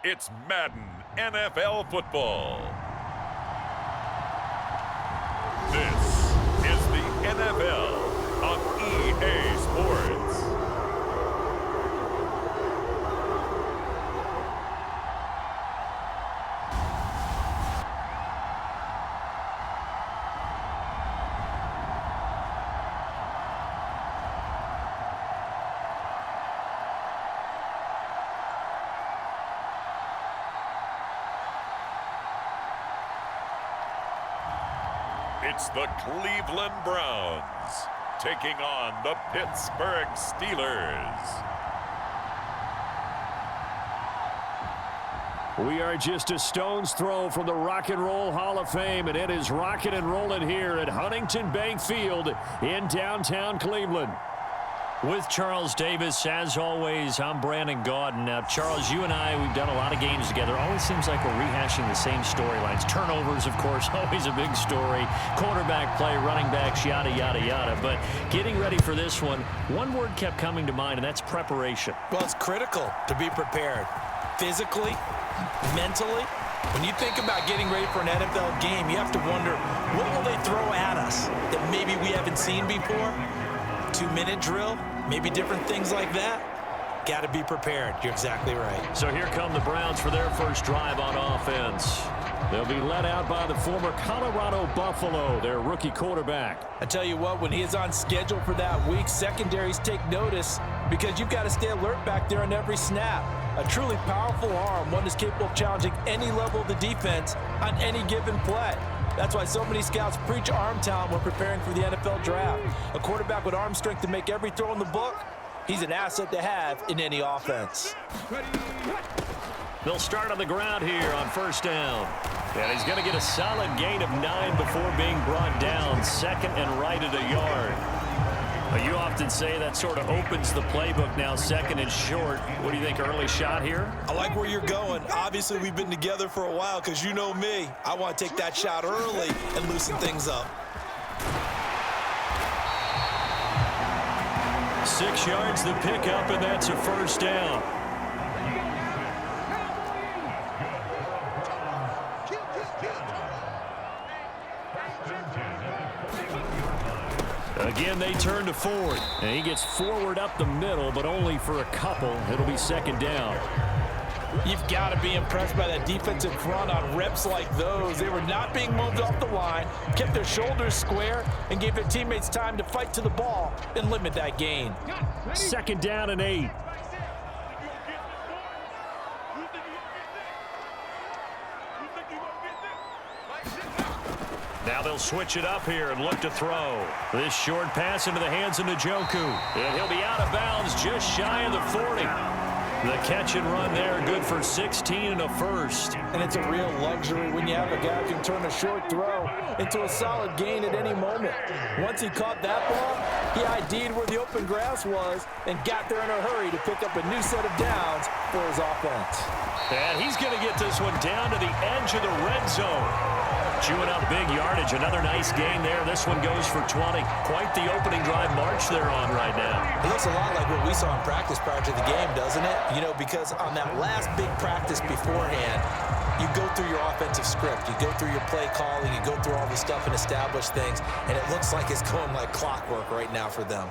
It's Madden NFL football. This is the NFL on EA Sports. It's the Cleveland Browns taking on the Pittsburgh Steelers. We are just a stone's throw from the Rock and Roll Hall of Fame, and it is rocking and rolling here at Huntington Bank Field in downtown Cleveland. With Charles Davis, as always, I'm Brandon Gaudin. Now, Charles, you and I, we've done a lot of games together. Always seems like we're rehashing the same storylines. Turnovers, of course, always a big story. Quarterback play, running backs, yada, yada, yada. But getting ready for this one word kept coming to mind, and that's preparation. Well, it's critical to be prepared. Physically, mentally. When you think about getting ready for an NFL game, you have to wonder, what will they throw at us that maybe we haven't seen before? 2-minute drill, maybe different things like that. Got to be prepared. You're exactly right. So here come the Browns for their first drive on offense. They'll be led out by the former Colorado Buffalo, their rookie quarterback. I tell you what, when he is on schedule for that week, secondaries take notice because you've got to stay alert back there on every snap. A truly powerful arm, one that's capable of challenging any level of the defense on any given play. That's why so many scouts preach arm talent when preparing for the NFL draft. A quarterback with arm strength to make every throw in the book, he's an asset to have in any offense. They'll start on the ground here on first down. And he's going to get a solid gain of 9 before being brought down, second and right at a yard. You often say that sort of opens the playbook now, second and short. What do you think, early shot here? I like where you're going. Obviously, we've been together for a while because you know me. I want to take that shot early and loosen things up. 6 yards the pickup, and that's a first down. Again, they turn to Ford, and he gets forward up the middle, but only for a couple. It'll be second down. You've got to be impressed by that defensive front on reps like those. They were not being moved off the line, kept their shoulders square, and gave their teammates time to fight to the ball and limit that gain. Second down and 8. Now they'll switch it up here and look to throw. This short pass into the hands of Njoku. And he'll be out of bounds just shy of the 40. The catch and run there, good for 16 and a first. And it's a real luxury when you have a guy who can turn a short throw into a solid gain at any moment. Once he caught that ball, he ID'd where the open grass was and got there in a hurry to pick up a new set of downs for his offense. And he's going to get this one down to the edge of the red zone. Chewing up big yardage. Another nice gain there. This one goes for 20. Quite the opening drive march they're on right now. It looks a lot like what we saw in practice prior to the game, doesn't it? You know, because on that last big practice beforehand, you go through your offensive script. You go through your play calling. You go through all the stuff and establish things. And it looks like it's going like clockwork right now for them.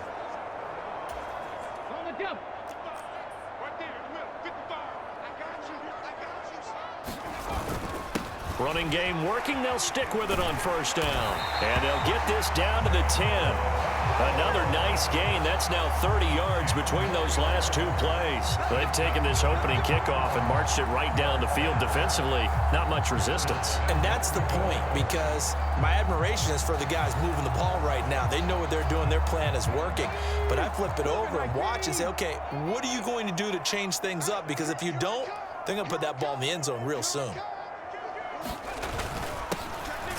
Running game working. They'll stick with it on first down. And they'll get this down to the 10. Another nice gain. That's now 30 yards between those last 2 plays. They've taken this opening kickoff and marched it right down the field defensively. Not much resistance. And that's the point, because my admiration is for the guys moving the ball right now. They know what they're doing. Their plan is working. But I flip it over and watch and say, okay, what are you going to do to change things up? Because if you don't, they're going to put that ball in the end zone real soon.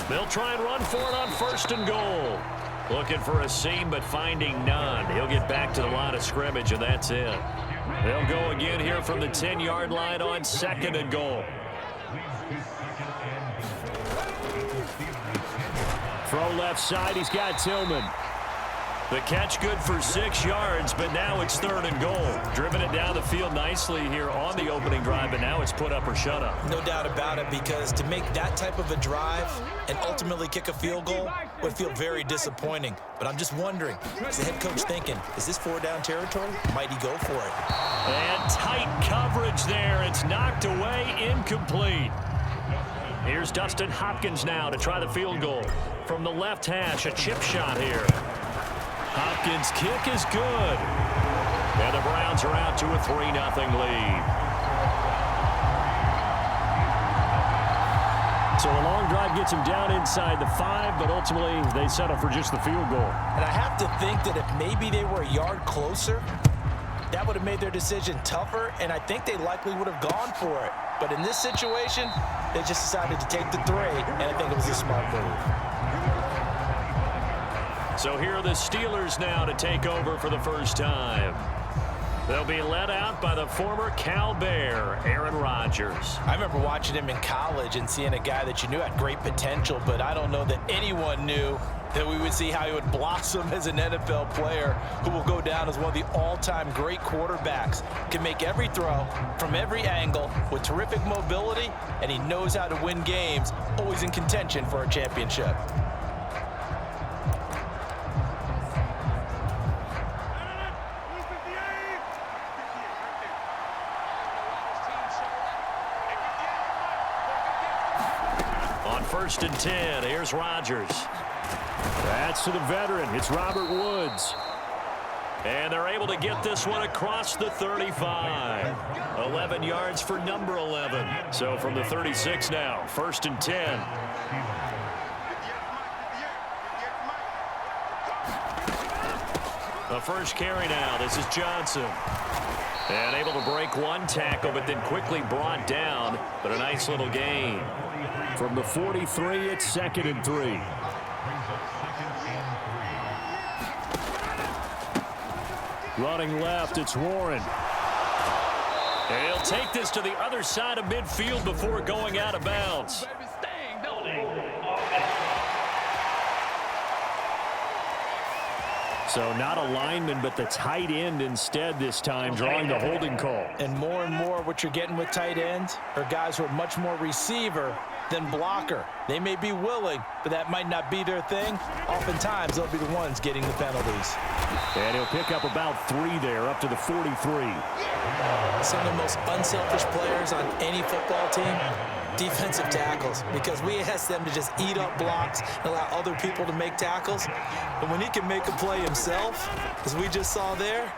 They'll try and run for it on first and goal. Looking for a seam, but finding none. He'll get back to the line of scrimmage, and that's it. They'll go again here from the 10-yard line on second and goal. Throw left side. He's got Tillman. The catch good for 6 yards, but now it's 3rd and goal. Driven it down the field nicely here on the opening drive, but now it's put up or shut up. No doubt about it, because to make that type of a drive and ultimately kick a field goal would feel very disappointing. But I'm just wondering, is the head coach thinking, is this 4-down territory? Might he go for it? And tight coverage there. It's knocked away, incomplete. Here's Dustin Hopkins now to try the field goal. From the left hash, a chip shot here. Hopkins' kick is good. And the Browns are out to a 3-0 lead. So a long drive gets them down inside the 5, but ultimately they settle for just the field goal. And I have to think that if maybe they were a yard closer, that would have made their decision tougher, and I think they likely would have gone for it. But in this situation, they just decided to take the 3, and I think it was a smart move. So here are the Steelers now to take over for the first time. They'll be led out by the former Cal Bear, Aaron Rodgers. I remember watching him in college and seeing a guy that you knew had great potential, but I don't know that anyone knew that we would see how he would blossom as an NFL player who will go down as one of the all-time great quarterbacks. Can make every throw from every angle with terrific mobility, and he knows how to win games, always in contention for a championship. On 1st and 10, here's Rodgers. That's to the veteran. It's Robert Woods. And they're able to get this one across the 35. 11 yards for number 11. So from the 36 now, 1st and 10. The first carry now. This is Johnson. And able to break one tackle, but then quickly brought down. But a nice little gain. From the 43, it's 2nd and 3. Running left, it's Warren. And he'll take this to the other side of midfield before going out of bounds. So not a lineman, but the tight end instead this time, drawing the holding call. And more what you're getting with tight ends are guys who are much more receiver than blocker. They may be willing, but that might not be their thing. Oftentimes, they'll be the ones getting the penalties. And he'll pick up about 3 there, up to the 43. Some of the most unselfish players on any football team, defensive tackles, because we ask them to just eat up blocks and allow other people to make tackles. But when he can make a play himself, as we just saw there,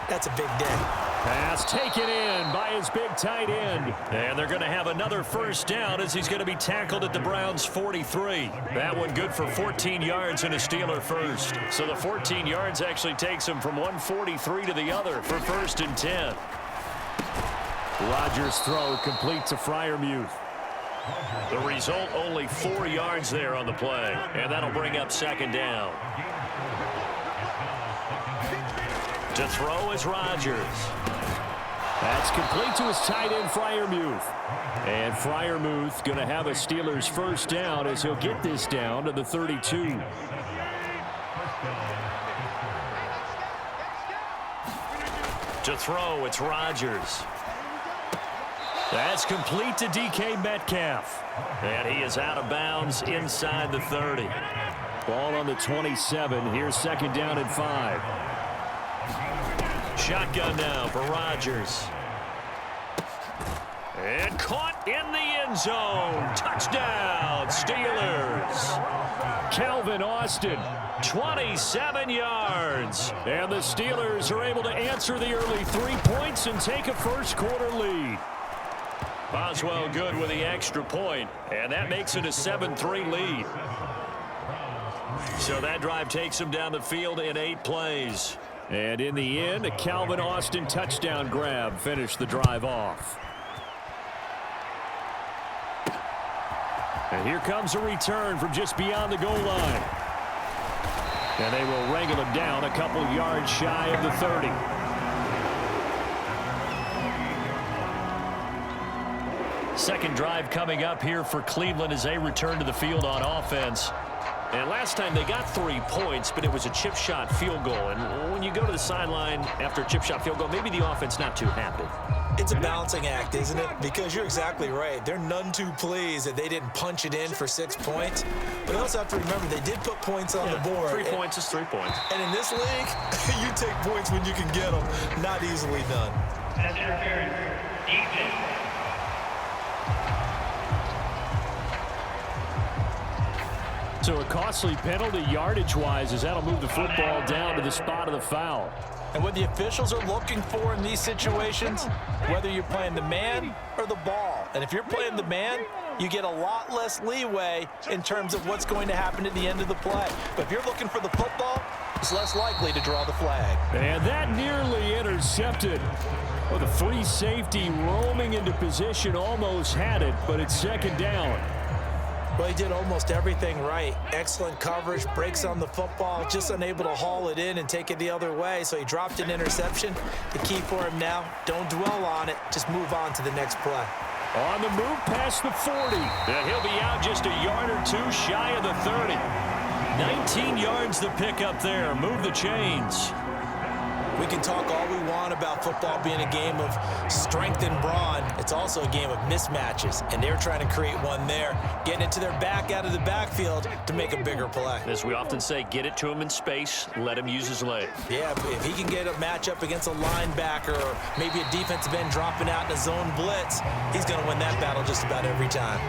that's a big day. Pass taken in by his big tight end. And they're going to have another first down as he's going to be tackled at the Browns' 43. That one good for 14 yards and a Steeler first. So the 14 yards actually takes him from 143 to the other for 1st and 10. Rodgers' throw complete to Freiermuth. The result, only 4 yards there on the play. And that'll bring up 2nd down. To throw is Rodgers. That's complete to his tight end, Freiermuth. And Freiermuth going to have a Steelers first down as he'll get this down to the 32. To throw, it's Rodgers. That's complete to DK Metcalf. And he is out of bounds inside the 30. Ball on the 27. Here's 2nd down and 5. Shotgun now for Rodgers. And caught in the end zone. Touchdown, Steelers. Calvin Austin, 27 yards. And the Steelers are able to answer the early 3 points and take a first quarter lead. Boswell good with the extra point, and that makes it a 7-3 lead. So that drive takes him down the field in 8 plays. And in the end, a Calvin Austin touchdown grab finished the drive off. And here comes a return from just beyond the goal line. And they will wrangle him down a couple yards shy of the 30. Second drive coming up here for Cleveland as they return to the field on offense. And last time they got 3 points, but it was a chip shot field goal. And when you go to the sideline after a chip shot field goal, maybe the offense not too happy. It's a balancing act, isn't it? Because you're exactly right. They're none too pleased that they didn't punch it in for 6 points. But you also have to remember they did put points on the board. 3 points is 3 points. And in this league, you take points when you can get them. Not easily done. That's interference. Defense. So a costly penalty yardage-wise as that'll move the football down to the spot of the foul. And what the officials are looking for in these situations, whether you're playing the man or the ball. And if you're playing the man, you get a lot less leeway in terms of what's going to happen at the end of the play. But if you're looking for the football, it's less likely to draw the flag. And that nearly intercepted. Well, the free safety roaming into position almost had it, but it's second down. Well, he did almost everything right. Excellent coverage, breaks on the football, just unable to haul it in and take it the other way. So he dropped an interception. The key for him now, don't dwell on it. Just move on to the next play. On the move past the 40. And he'll be out just a yard or two shy of the 30. 19 yards the pick up there. Move the chains. We can talk all we want about football being a game of strength and brawn. It's also a game of mismatches, and they're trying to create one there, getting it to their back out of the backfield to make a bigger play. As we often say, get it to him in space, let him use his leg. Yeah, if he can get a matchup against a linebacker or maybe a defensive end dropping out in a zone blitz, he's going to win that battle just about every time.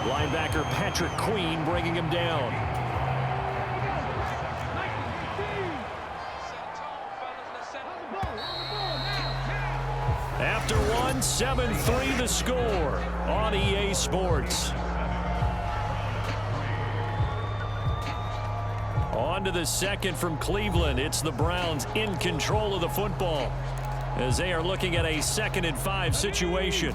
Linebacker Patrick Queen bringing him down. After one, 7-3 the score on EA Sports. On to the second from Cleveland. It's the Browns in control of the football as they are looking at a 2nd and 5 situation.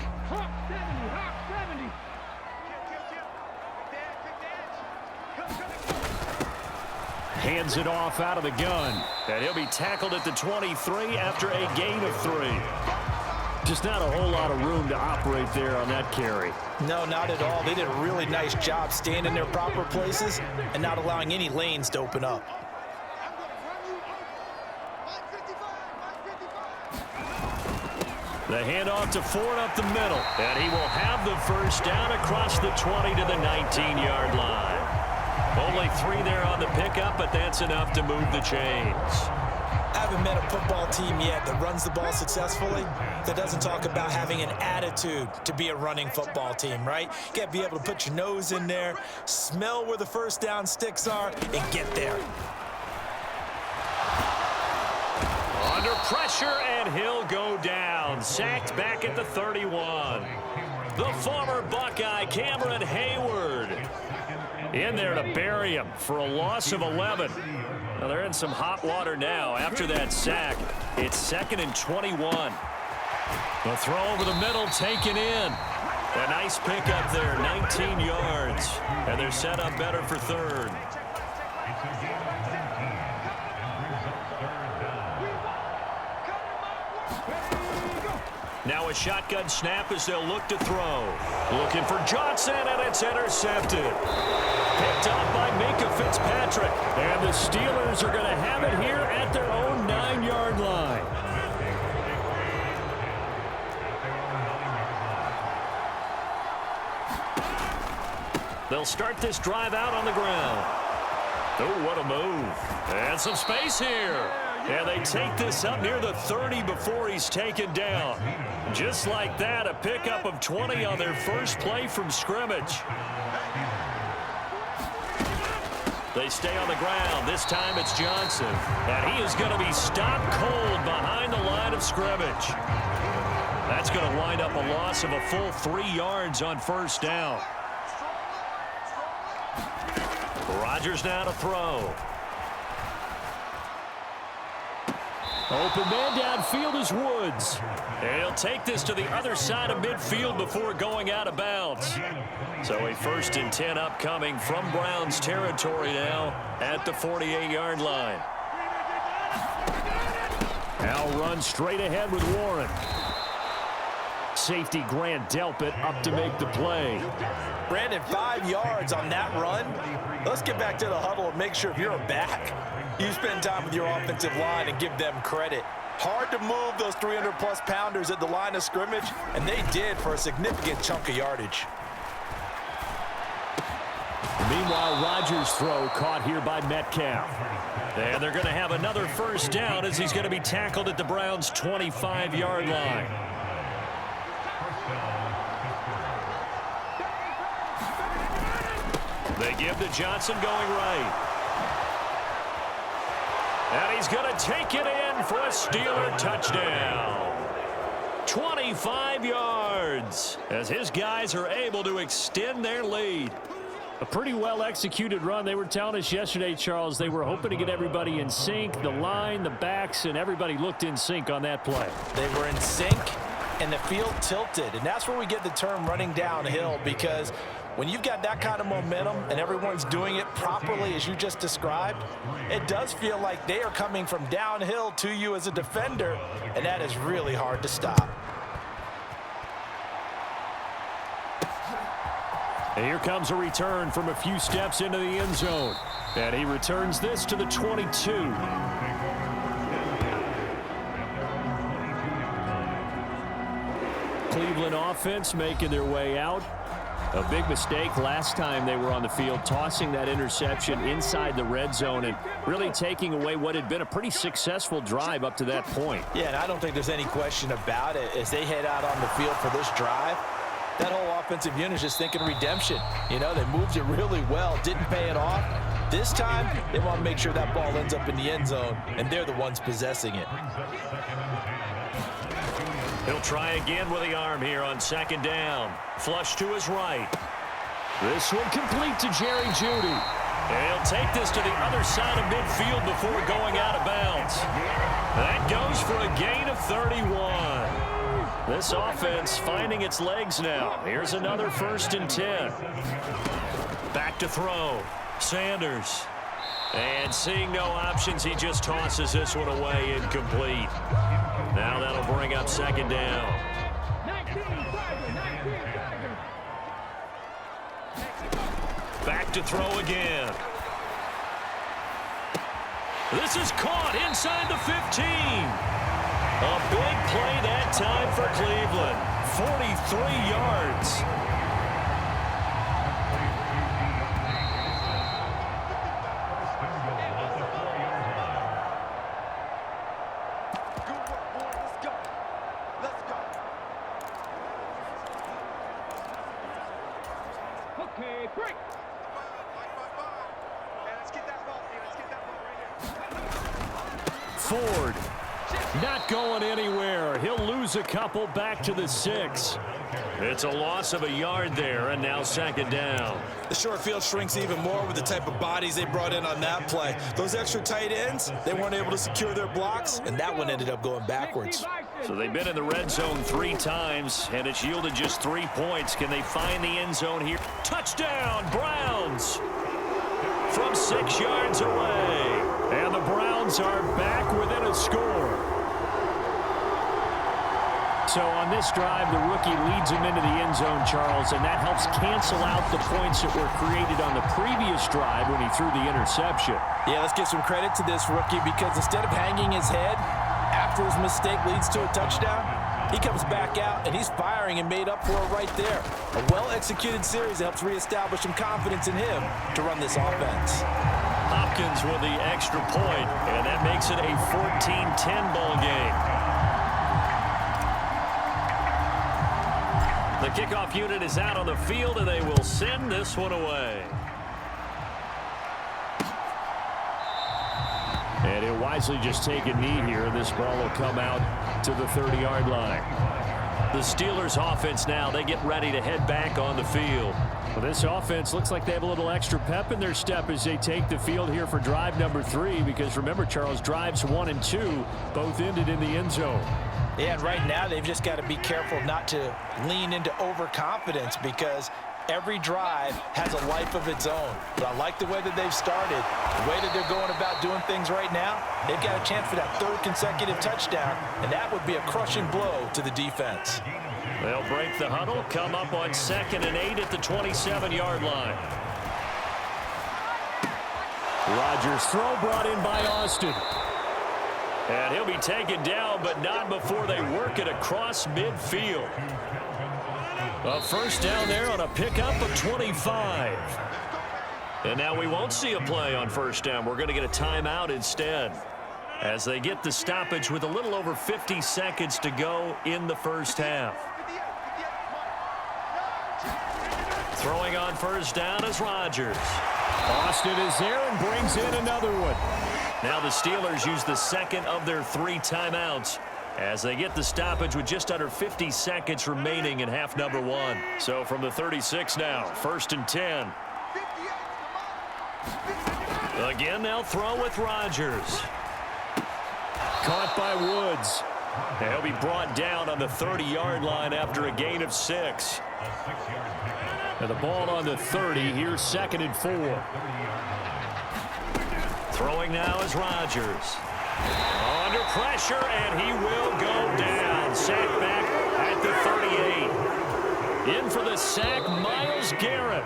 Hands it off out of the gun. And he'll be tackled at the 23 after a gain of 3. Just not a whole lot of room to operate there on that carry. No, not at all. They did a really nice job staying in their proper places and not allowing any lanes to open up. The handoff to Ford up the middle. And he will have the first down across the 20 to the 19-yard line. Only 3 there on the pickup, but that's enough to move the chains. I haven't met a football team yet that runs the ball successfully that doesn't talk about having an attitude to be a running football team, right? You got to be able to put your nose in there, smell where the first down sticks are, and get there. Under pressure, and he'll go down. Sacked back at the 31. The former Buckeye, Cameron Hayward, in there to bury him for a loss of 11. Well, they're in some hot water now after that sack. It's 2nd and 21. The throw over the middle taken in. A nice pick up there, 19 yards. And they're set up better for 3rd. Now a shotgun snap as they'll look to throw. Looking for Johnson, and it's intercepted. Picked up by Minka Fitzpatrick. And the Steelers are going to have it here at their own 9-yard line. They'll start this drive out on the ground. Oh, what a move. And some space here. And they take this up near the 30 before he's taken down. Just like that, a pickup of 20 on their first play from scrimmage. They stay on the ground. This time it's Johnson. And he is going to be stopped cold behind the line of scrimmage. That's going to wind up a loss of a full 3 yards on first down. Rodgers now to throw. Open man downfield is Woods. And he'll take this to the other side of midfield before going out of bounds. So a 1st and 10 upcoming from Browns territory now at the 48-yard line. Now run straight ahead with Warren. Safety Grant Delpit up to make the play. Brandon, 5 yards on that run. Let's get back to the huddle and make sure if you're a back, you spend time with your offensive line and give them credit. Hard to move those 300-plus pounders at the line of scrimmage, and they did for a significant chunk of yardage. Meanwhile, Rodgers' throw caught here by Metcalf. And they're going to have another first down as he's going to be tackled at the Browns' 25-yard line. They give to Johnson going right. And he's going to take it in for a Steeler touchdown. 25 yards as his guys are able to extend their lead. A pretty well-executed run. They were telling us yesterday, Charles, they were hoping to get everybody in sync, the line, the backs, and everybody looked in sync on that play. They were in sync, and the field tilted, and that's where we get the term running downhill, because when you've got that kind of momentum and everyone's doing it properly as you just described, it does feel like they are coming from downhill to you as a defender, and that is really hard to stop. And here comes a return from a few steps into the end zone. And he returns this to the 22. Cleveland offense making their way out. A big mistake last time they were on the field, tossing that interception inside the red zone and really taking away what had been a pretty successful drive up to that point. Yeah, and I don't think there's any question about it. As they head out on the field for this drive, that whole offensive unit is just thinking redemption. You know, they moved it really well, didn't pay it off. This time, they want to make sure that ball ends up in the end zone, and they're the ones possessing it. He'll try again with the arm here on second down. Flush to his right. This one complete to Jerry Jeudy. And he'll take this to the other side of midfield before going out of bounds. That goes for a gain of 31. This offense finding its legs now. Here's another 1st and 10. Back to throw. Sanders. And seeing no options, he just tosses this one away incomplete. Now that'll bring up second down. Back to throw again. This is caught inside the 15. A big play that time for Cleveland. 43 yards. Okay, break. Let's get that ball. Let's get that ball right here. Ford not going anywhere. He'll lose a couple back to the 6. It's a loss of a yard there, and now second down. The short field shrinks even more with the type of bodies they brought in on that play. Those extra tight ends, they weren't able to secure their blocks, and that one ended up going backwards. So they've been in the red zone 3 times, and it's yielded just 3 points. Can they find the end zone here? Touchdown, Browns! From 6 yards away. And the Browns are back within a score. So on this drive, the rookie leads him into the end zone, Charles, and that helps cancel out the points that were created on the previous drive when he threw the interception. Yeah, let's give some credit to this rookie, because instead of hanging his head after his mistake leads to a touchdown, he comes back out and he's firing and made up for it right there. A well-executed series that helps reestablish some confidence in him to run this offense. Hopkins with the extra point, and that makes it a 14-10 ball game. The kickoff unit is out on the field, and they will send this one away. And he'll wisely just take a knee here. This ball will come out to the 30-yard line. The Steelers offense now, they get ready to head back on the field. Well, this offense looks like they have a little extra pep in their step as they take the field here for drive number 3, because remember, Charles, drives 1 and 2 both ended in the end zone. Yeah, and right now they've just got to be careful not to lean into overconfidence, because Every drive has a life of its own. But I like the way that they've started, the way that they're going about doing things right now. They've got a chance for that third consecutive touchdown, and that would be a crushing blow to the defense. They'll break the huddle, come up on 2nd and 8 at the 27-yard line. Rodgers' throw brought in by Austin. And he'll be taken down, but not before they work it across midfield. A first down there on a pickup of 25. And now we won't see a play on first down. We're going to get a timeout instead, as they get the stoppage with a little over 50 seconds to go in the first half. Throwing on first down is Rodgers. Austin is there and brings in another one. Now the Steelers use the second of their 3 timeouts as they get the stoppage with just under 50 seconds remaining in half number 1. So from the 36 now, 1st and 10. Again, they'll throw with Rodgers. Caught by Woods. He'll be brought down on the 30-yard line after a gain of 6. And the ball on the 30, here's 2nd and 4. Throwing now is Rodgers. Under pressure, and he will go down. Sacked back at the 38. In for the sack, Myles Garrett.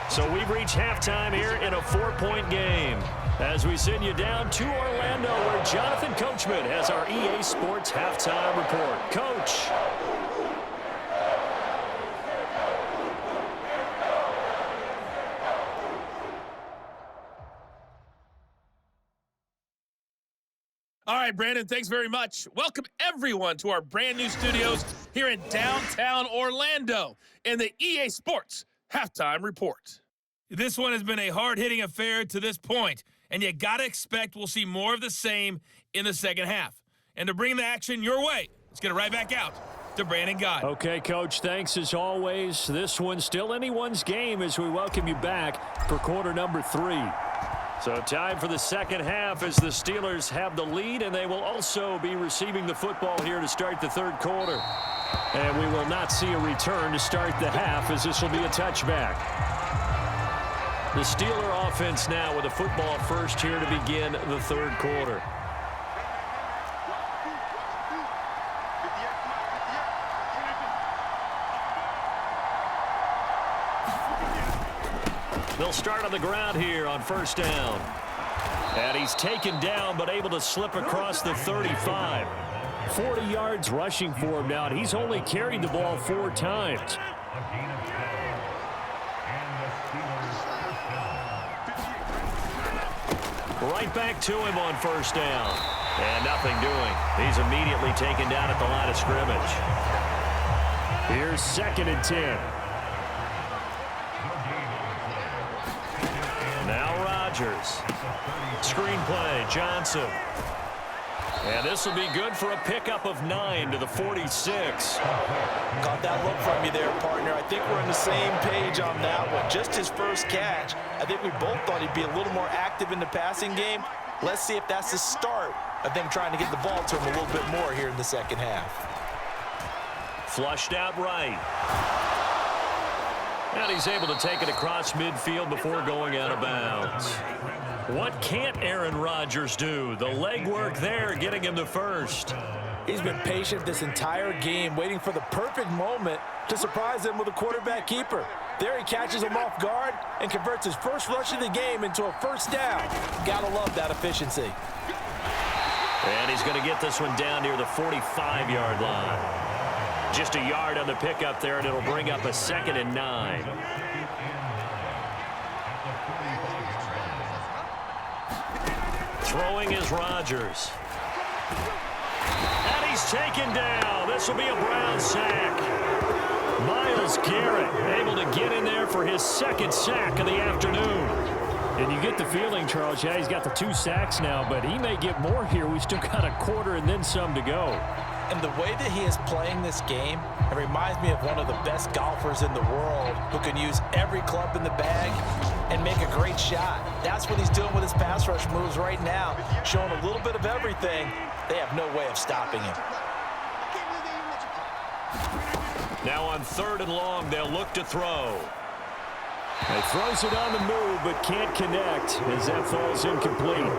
So we've reached halftime here in a 4-point game, as we send you down to Orlando, where Jonathan Coachman has our EA Sports halftime report. Coach. All right, Brandon, thanks very much. Welcome, everyone, to our brand-new studios here in downtown Orlando in the EA Sports Halftime Report. This one has been a hard-hitting affair to this point, and you got to expect we'll see more of the same in the second half. And to bring the action your way, let's get it right back out to Brandon Guy. Okay, Coach, thanks as always. This one's still anyone's game as we welcome you back for quarter number 3. So time for the second half as the Steelers have the lead, and they will also be receiving the football here to start the third quarter. And we will not see a return to start the half, as this will be a touchback. The Steeler offense now with a football first here to begin the third quarter. They'll start on the ground here on first down. And he's taken down, but able to slip across the 35. 40 yards rushing for him now, and he's only carried the ball 4 times. Right back to him on first down. And nothing doing. He's immediately taken down at the line of scrimmage. Here's 2nd and 10. Screen play, Johnson. And this will be good for a pickup of 9 to the 46. Got that look from you there, partner. I think we're on the same page on that one. Just his first catch. I think we both thought he'd be a little more active in the passing game. Let's see if that's the start of them trying to get the ball to him a little bit more here in the second half. Flushed out right. And he's able to take it across midfield before going out of bounds. What can't Aaron Rodgers do? The legwork there, getting him the first. He's been patient this entire game, waiting for the perfect moment to surprise them with a quarterback keeper. There he catches him off guard and converts his first rush of the game into a first down. Gotta love that efficiency. And he's going to get this one down near the 45-yard line. Just a yard on the pickup there, and it'll bring up a 2nd and 9. Throwing is Rodgers. And he's taken down. This will be a Brown sack. Myles Garrett able to get in there for his 2nd sack of the afternoon. And you get the feeling, Charles, yeah, he's got the 2 sacks now, but he may get more here. We still got a quarter and then some to go. And the way that he is playing this game, it reminds me of one of the best golfers in the world who can use every club in the bag and make a great shot. That's what he's doing with his pass rush moves right now, showing a little bit of everything. They have no way of stopping him. Now on 3rd and long, they'll look to throw. He throws it on the move, but can't connect as that falls incomplete.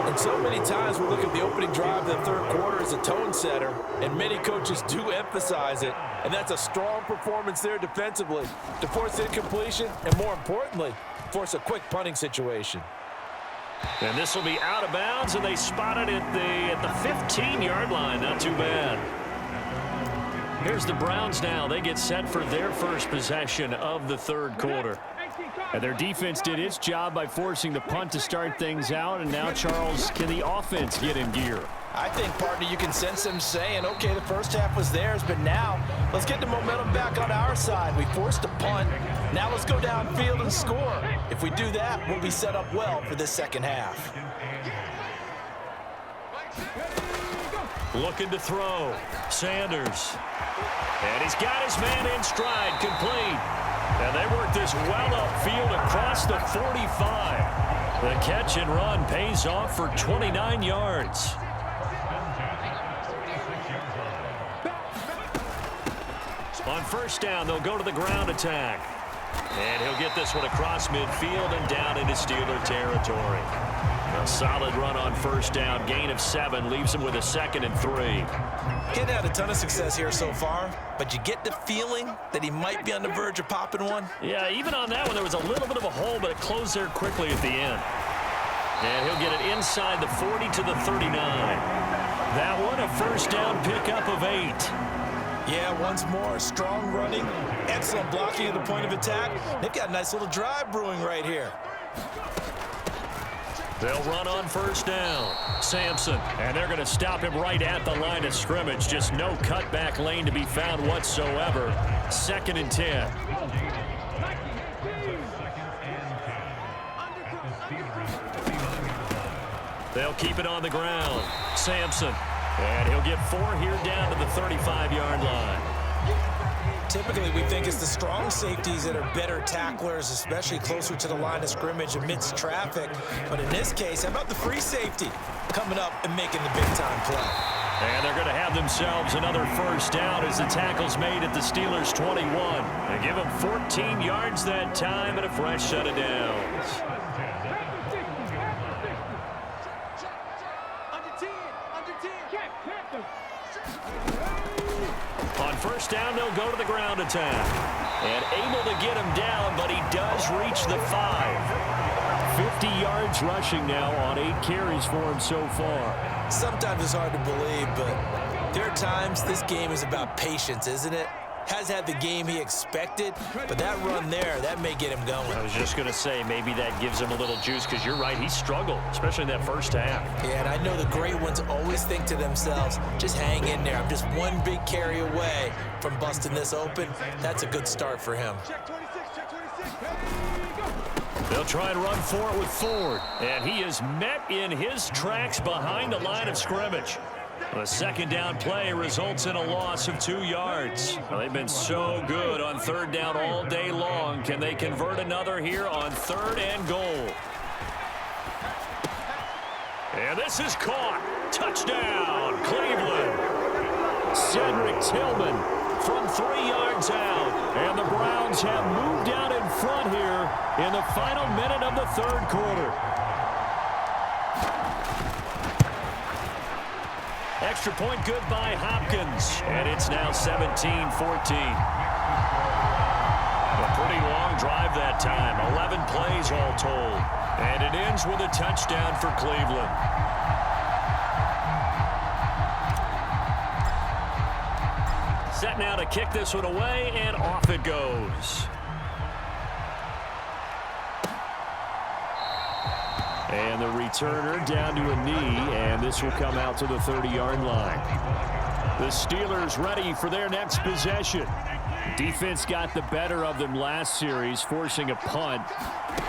And so many times we look at the opening drive of the third quarter as a tone setter, and many coaches do emphasize it. And that's a strong performance there defensively to force incompletion and, more importantly, force a quick punting situation. And this will be out of bounds, and they spot it at the 15-yard line. Not too bad. Here's the Browns now. They get set for their first possession of the third quarter. And their defense did its job by forcing the punt to start things out. And now, Charles, can the offense get in gear? I think, partner, you can sense them saying, okay, the first half was theirs, but now let's get the momentum back on our side. We forced a punt. Now let's go downfield and score. If we do that, we'll be set up well for this second half. Looking to throw. Sanders. And he's got his man in stride, complete. And they work this well upfield across the 45. The catch and run pays off for 29 yards. On first down, they'll go to the ground attack. And he'll get this one across midfield and down into Steeler territory. A solid run on first down, gain of 7, leaves him with a 2nd and 3. Getting had a ton of success here so far, but you get the feeling that he might be on the verge of popping one. Yeah, even on that one, there was a little bit of a hole, but it closed there quickly at the end. And he'll get it inside the 40 to the 39. That one, a first down pickup of 8. Yeah, once more, strong running, excellent blocking at the point of attack. They've got a nice little drive brewing right here. They'll run on first down. Sampson, and they're going to stop him right at the line of scrimmage. Just no cutback lane to be found whatsoever. 2nd and 10. They'll keep it on the ground. Sampson, and he'll get 4 here down to the 35-yard line. Typically, we think it's the strong safeties that are better tacklers, especially closer to the line of scrimmage amidst traffic. But in this case, how about the free safety coming up and making the big-time play? And they're going to have themselves another first down as the tackle's made at the Steelers' 21. They give them 14 yards that time and a fresh set of downs. On first down, they'll go to the ground attack. And able to get him down, but he does reach the 5. 50 yards rushing now on 8 carries for him so far. Sometimes it's hard to believe, but there are times this game is about patience, isn't it? Has had the game he expected, but that run there, that may get him going. I was just going to say, maybe that gives him a little juice, because you're right, he struggled, especially in that first half. Yeah, and I know the great ones always think to themselves, just hang in there. I'm just one big carry away from busting this open. That's a good start for him. Check 26, check 26. They'll try and run for it with Ford, and he is met in his tracks behind the line of scrimmage. The second down play results in a loss of 2 yards. Well, they've been so good on third down all day long. Can they convert another here on 3rd and goal? And this is caught. Touchdown, Cleveland. Cedric Tillman from 3 yards out. And the Browns have moved out in front here in the final minute of the third quarter. Extra point good by Hopkins, and it's now 17-14. A pretty long drive that time, 11 plays all told, and it ends with a touchdown for Cleveland. Set now to kick this one away, and off it goes. And the returner down to a knee, and this will come out to the 30-yard line. The Steelers ready for their next possession. Defense got the better of them last series, forcing a punt.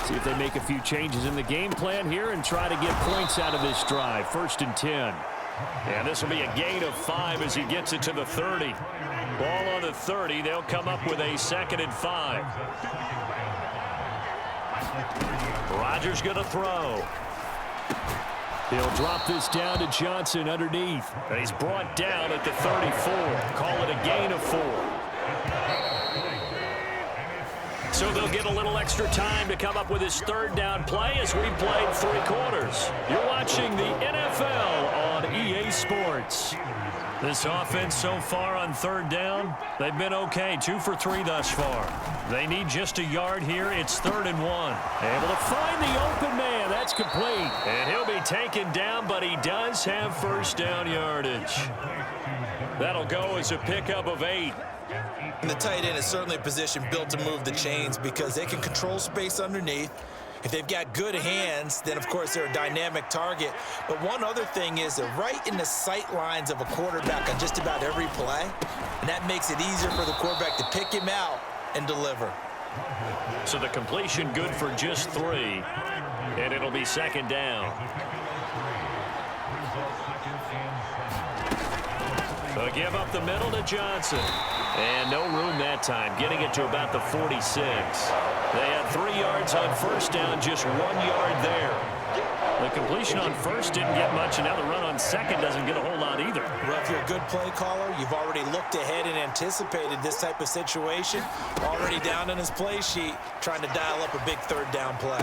See if they make a few changes in the game plan here and try to get points out of this drive. 1st and 10. And this will be a gain of 5 as he gets it to the 30. Ball on the 30. They'll come up with a 2nd and 5. Rodgers going to throw. He'll drop this down to Johnson underneath. And he's brought down at the 34. Call it a gain of 4. So they'll get a little extra time to come up with his third down play as we played 3 quarters. You're watching the NFL on EA Sports. This offense so far on third down, they've been okay. 2 for 3 thus far. They need just a yard here. It's 3rd and 1. Able to find the open man. That's complete. And he'll be taken down, but he does have first down yardage. That'll go as a pickup of 8. And the tight end is certainly a position built to move the chains because they can control space underneath. If they've got good hands, then, of course, they're a dynamic target. But one other thing is they're right in the sight lines of a quarterback on just about every play, and that makes it easier for the quarterback to pick him out and deliver. So the completion good for just 3, and it'll be 2nd down. A give up the middle to Johnson. And no room that time, getting it to about the 46. They had 3 yards on first down, just 1 yard there. The completion on first didn't get much, and now the run on second doesn't get a whole lot either. Well, if you're a good play caller, you've already looked ahead and anticipated this type of situation. Already down in his play sheet, trying to dial up a big 3rd down play.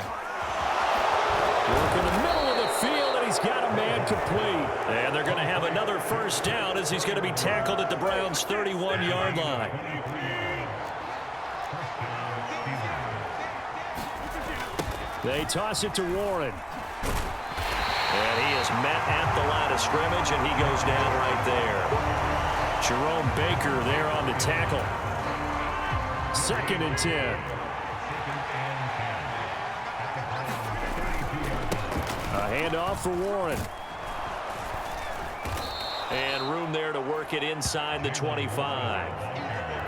Work in the middle of the field, and he's got a man complete. And they're going to have another first down as he's going to be tackled at the Browns' 31-yard line. They toss it to Warren. And he is met at the line of scrimmage, and he goes down right there. Jerome Baker there on the tackle. 2nd and 10. A handoff for Warren. And room there to work it inside the 25.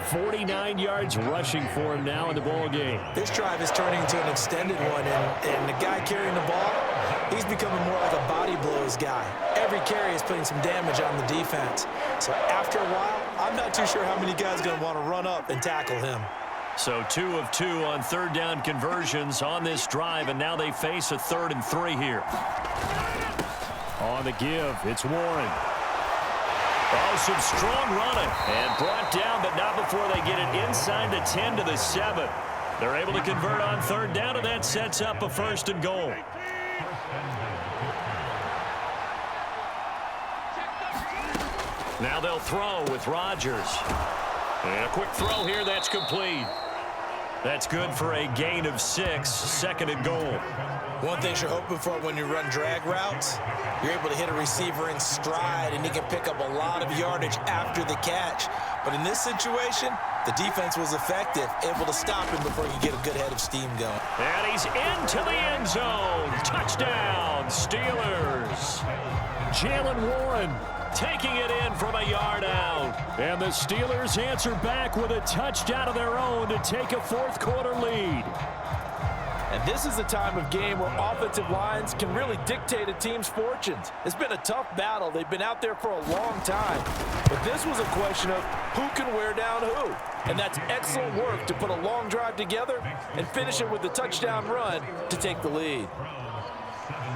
49 yards rushing for him now in the ball game. This drive is turning into an extended one, and the guy carrying the ball, he's becoming more like a body blows guy. Every carry is putting some damage on the defense. So after a while, I'm not too sure how many guys are going to want to run up and tackle him. So 2 of 2 on 3rd down conversions on this drive, and now they face a 3rd and 3 here. On the give, it's Warren. Oh, some strong running. And brought down, but not before they get it inside the 10 to the 7. They're able to convert on 3rd down, and that sets up a 1st and goal. Now they'll throw with Rodgers. And a quick throw here, that's complete. That's good for a gain of 6, 2nd and goal. One thing you're hoping for when you run drag routes, you're able to hit a receiver in stride, and he can pick up a lot of yardage after the catch. But in this situation, the defense was effective, able to stop him before you get a good head of steam going. And he's into the end zone. Touchdown, Steelers. Jalen Warren taking it in from a yard out. And the Steelers answer back with a touchdown of their own to take a 4th quarter lead. And this is the time of game where offensive lines can really dictate a team's fortunes. It's been a tough battle. They've been out there for a long time. But this was a question of who can wear down who. And that's excellent work to put a long drive together and finish it with a touchdown run to take the lead.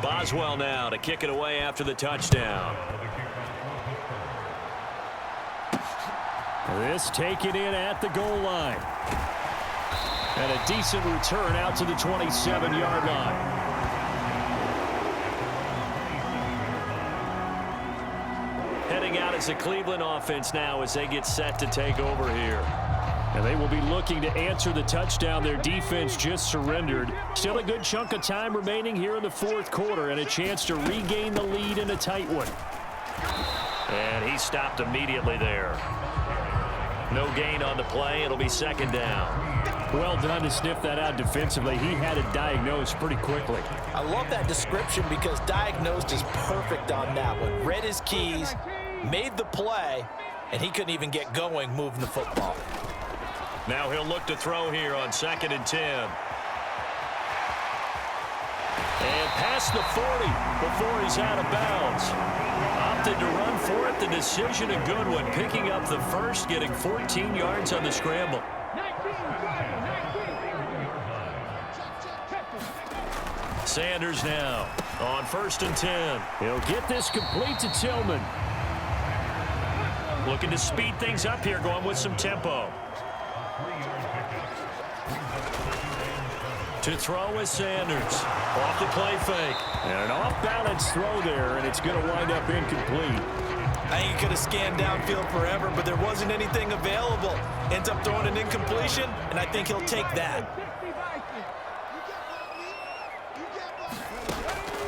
Boswell now to kick it away after the touchdown. This taken in at the goal line. And a decent return out to the 27-yard line. Heading out as a Cleveland offense now as they get set to take over here. And they will be looking to answer the touchdown their defense just surrendered. Still a good chunk of time remaining here in the 4th quarter and a chance to regain the lead in a tight one. And he stopped immediately there. No gain on the play. It'll be 2nd down. Well done to sniff that out defensively. He had it diagnosed pretty quickly. I love that description because diagnosed is perfect on that one. Read his keys, made the play, and he couldn't even get going moving the football. Now he'll look to throw here on 2nd and 10. And past the 40 before he's out of bounds. Opted to run for it. The decision a good one. Picking up the first, getting 14 yards on the scramble. Sanders now on 1st and 10. He'll get this complete to Tillman. Looking to speed things up here, going with some tempo. To throw is Sanders. Off the play fake. And an off-balance throw there, and it's going to wind up incomplete. I think he could have scanned downfield forever, but there wasn't anything available. Ends up throwing an incompletion, and I think he'll take that.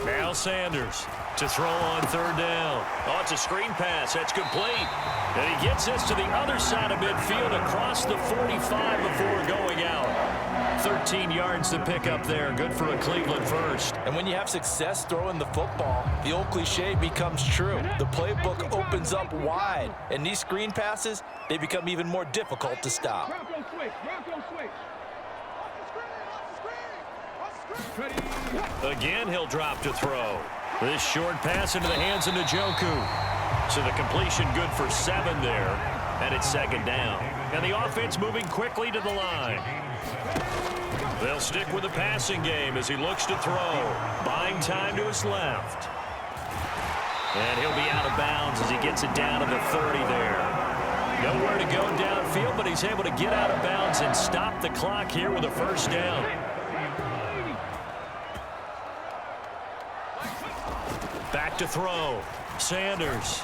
Now Sanders to throw on third down. Oh, it's a screen pass. That's complete. And he gets this to the other side of midfield across the 45 before going out. 13 yards to pick up there. Good for a Cleveland first. And when you have success throwing the football, the old cliche becomes true. The playbook opens up wide. And these screen passes, they become even more difficult to stop. Again, he'll drop to throw. This short pass into the hands of Njoku. So the completion good for 7 there. And it's second down. And the offense moving quickly to the line. They'll stick with the passing game as he looks to throw. Buying time to his left. And he'll be out of bounds as he gets it down to the 30 there. Nowhere to go downfield, but he's able to get out of bounds and stop the clock here with a first down. Back to throw. Sanders.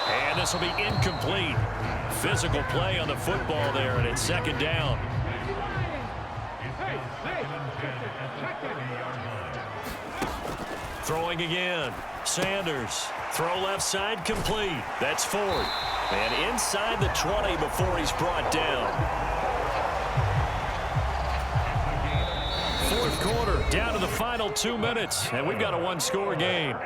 And this will be incomplete. Physical play on the football there, and it's second down. Throwing again. Sanders. Throw left side complete. That's Ford. And inside the 20 before he's brought down. Fourth quarter, down to the final 2 minutes, and we've got a one-score game.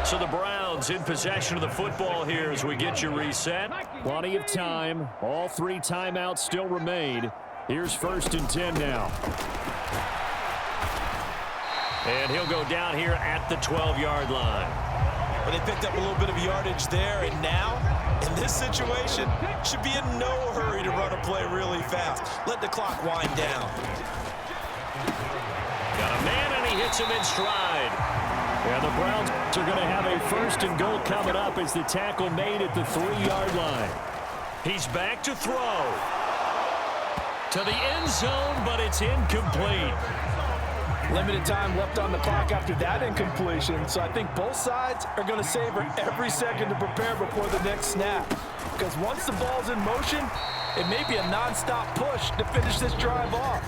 So the Browns in possession of the football here as we get you reset. Plenty of time. All 3 timeouts still remain. Here's 1st and 10 now. And he'll go down here at the 12-yard line. Well, they picked up a little bit of yardage there, and now, in this situation, should be in no hurry to run a play really fast. Let the clock wind down. Got a man, and he hits him in stride. And the Browns are going to have a 1st and goal coming up as the tackle made at the 3-yard line. He's back to throw. To the end zone, but it's incomplete. Limited time left on the clock after that incompletion, so I think both sides are going to savor every second to prepare before the next snap. Because once the ball's in motion, it may be a non-stop push to finish this drive off.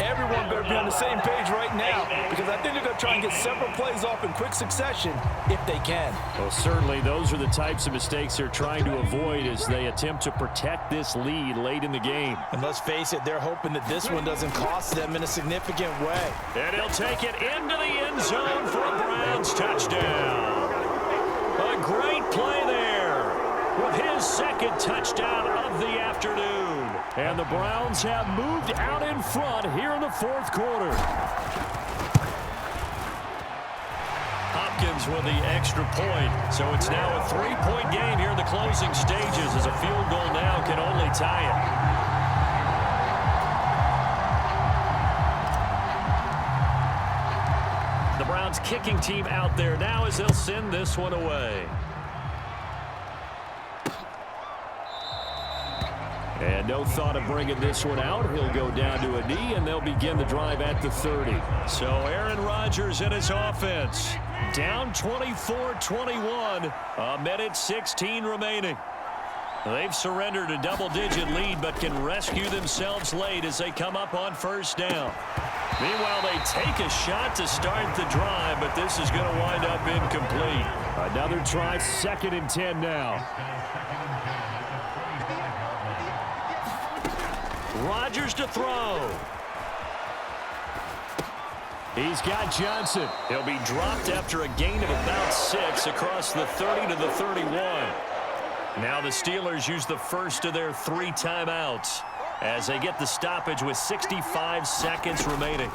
Everyone better be on the same page right now, because I think they're going to try and get several plays off in quick succession if they can. Well, certainly those are the types of mistakes they're trying to avoid as they attempt to protect this lead late in the game. And let's face it, they're hoping that this one doesn't cost them in a significant way. And he'll take it into the end zone for a Browns touchdown. A great play there with his 2nd touchdown of the afternoon. And the Browns have moved out in front here in the 4th quarter. Hopkins with the extra point. So it's now a 3-point game here in the closing stages as a field goal now can only tie it. The Browns kicking team out there now as they'll send this one away. And no thought of bringing this one out. He'll go down to a knee, and they'll begin the drive at the 30. So Aaron Rodgers and his offense down 24-21. A minute 16 remaining. They've surrendered a double-digit lead, but can rescue themselves late as they come up on 1st down. Meanwhile, they take a shot to start the drive, but this is going to wind up incomplete. Another try, 2nd and 10 now. Rodgers to throw. He's got Johnson. He'll be dropped after a gain of about 6 across the 30 to the 31. Now the Steelers use the first of their 3 timeouts as they get the stoppage with 65 seconds remaining.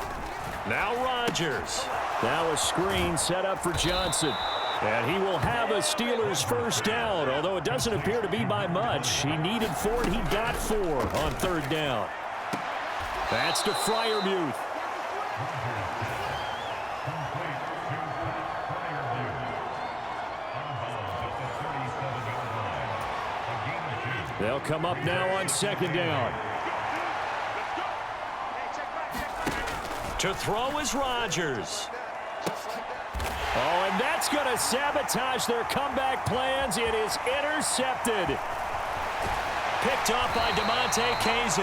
Now Rodgers. Now a screen set up for Johnson. And he will have a Steelers 1st down, although it doesn't appear to be by much. He needed 4, and he got 4 on 3rd down. That's to Freiermuth. They'll come up now on 2nd down. To throw is Rodgers. Oh, and that's going to sabotage their comeback plans. It is intercepted. Picked off by DeMonte Casey.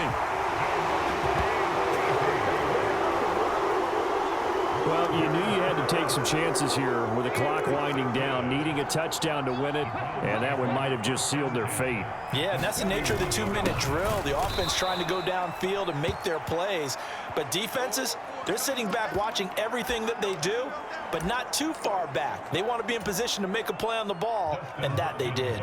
Well, you knew you had to take some chances here with the clock winding down, needing a touchdown to win it, and that one might have just sealed their fate. Yeah, and that's the nature of the 2-minute drill. The offense trying to go downfield and make their plays. But defenses, they're sitting back watching everything that they do, but not too far back. They want to be in position to make a play on the ball, and that they did.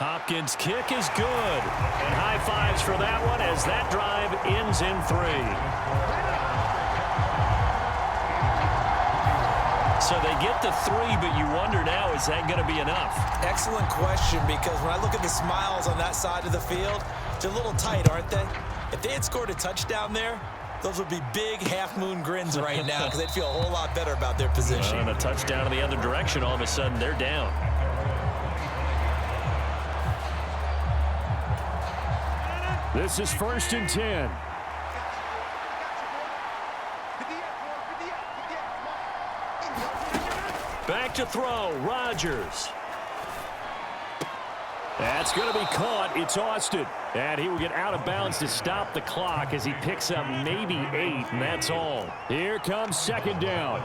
Hopkins' kick is good. And high fives for that one as that drive ends in 3. So they get the 3, but you wonder now, is that going to be enough? Excellent question, because when I look at the smiles on that side of the field, they're a little tight, aren't they? If they had scored a touchdown there, those would be big half-moon grins right now because they'd feel a whole lot better about their position. And a touchdown in the other direction, all of a sudden they're down. This is 1st and 10. Back to throw, Rodgers. That's going to be caught. It's Austin. And he will get out of bounds to stop the clock as he picks up maybe 8, and that's all. Here comes 2nd down.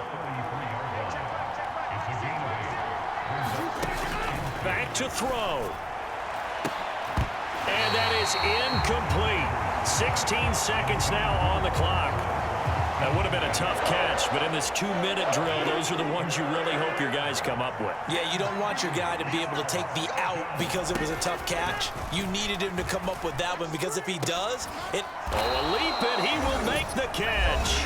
Back to throw. And that is incomplete. 16 seconds now on the clock. That would have been a tough catch, but in this 2-minute drill, those are the ones you really hope your guys come up with. Yeah, you don't want your guy to be able to take the out because it was a tough catch. You needed him to come up with that one because if he does, it... Oh, a leap, and he will make the catch.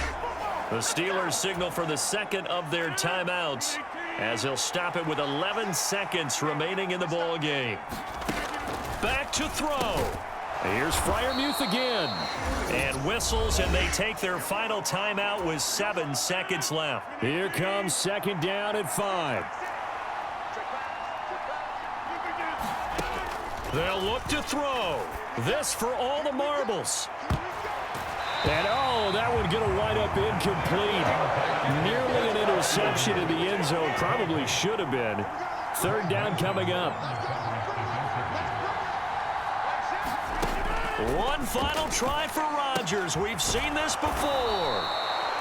The Steelers signal for the second of their timeouts as they'll stop it with 11 seconds remaining in the ball game. Back to throw. Here's Freiermuth again. And whistles, and they take their final timeout with 7 seconds left. Here comes 2nd down at 5. They'll look to throw. This for all the marbles. And, oh, that one going to wind up incomplete. Nearly an interception in the end zone. Probably should have been. 3rd down coming up. One final try for Rodgers. We've seen this before.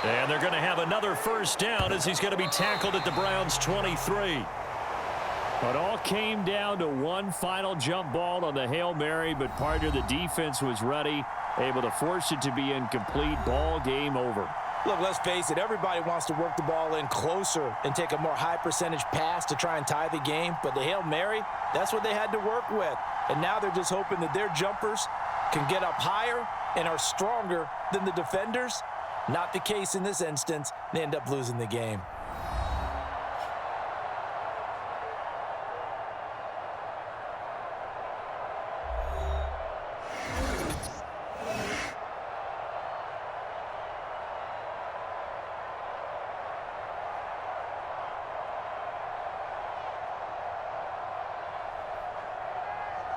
And they're going to have another 1st down as he's going to be tackled at the Browns' 23. It all came down to one final jump ball on the Hail Mary, but part of the defense was ready, able to force it to be incomplete. Ball game over. Look, let's face it, everybody wants to work the ball in closer and take a more high-percentage pass to try and tie the game. But the Hail Mary, that's what they had to work with. And now they're just hoping that their jumpers can get up higher and are stronger than the defenders. Not the case in this instance. They end up losing the game.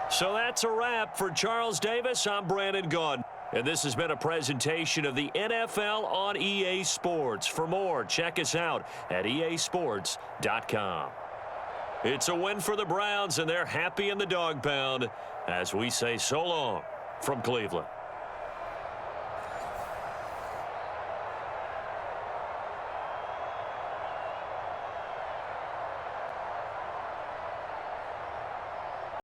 So that's a wrap for Charles Davis. I'm Brandon Gaudin. And this has been a presentation of the NFL on EA Sports. For more, check us out at easports.com. It's a win for the Browns, and they're happy in the dog pound as we say so long from Cleveland.